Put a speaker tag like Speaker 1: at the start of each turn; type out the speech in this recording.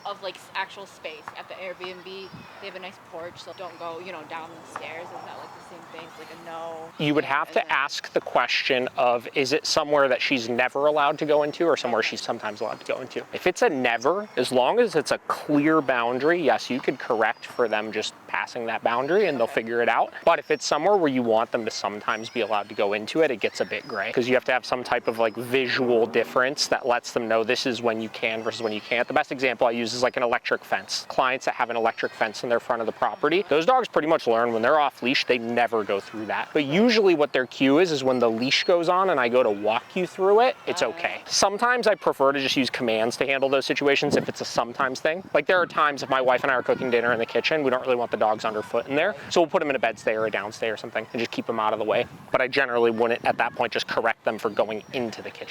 Speaker 1: of like actual space at the Airbnb. They have a nice porch, so don't go, down the stairs. Is that like the same thing? It's like a no.
Speaker 2: You would
Speaker 1: thing,
Speaker 2: have
Speaker 1: and
Speaker 2: to
Speaker 1: then-
Speaker 2: ask the question of, is it somewhere that she's never allowed to go into or somewhere
Speaker 1: Okay.
Speaker 2: she's sometimes allowed to go into? If it's a never, as long as it's a clear boundary, yes, you could correct for them just passing that boundary and they'll
Speaker 1: Okay.
Speaker 2: figure it out. But if it's somewhere where you want them to sometimes be allowed to go into it, it gets a bit gray because you have to have some type of like visual difference that lets them know this is when you can versus when you can't. The best example I use is like an electric fence. Clients that have an electric fence in their front of the property, those dogs pretty much learn when they're off leash, they never go through that. But usually what their cue is when the leash goes on and I go to walk you through it, it's okay. Sometimes I prefer to just use commands to handle those situations if it's a sometimes thing. Like there are times if my wife and I are cooking dinner in the kitchen, we don't really want the dogs underfoot in there. So we'll put them in a bed stay or a down stay or something and just keep them out of the way. But I generally wouldn't at that point just correct them for going into the kitchen.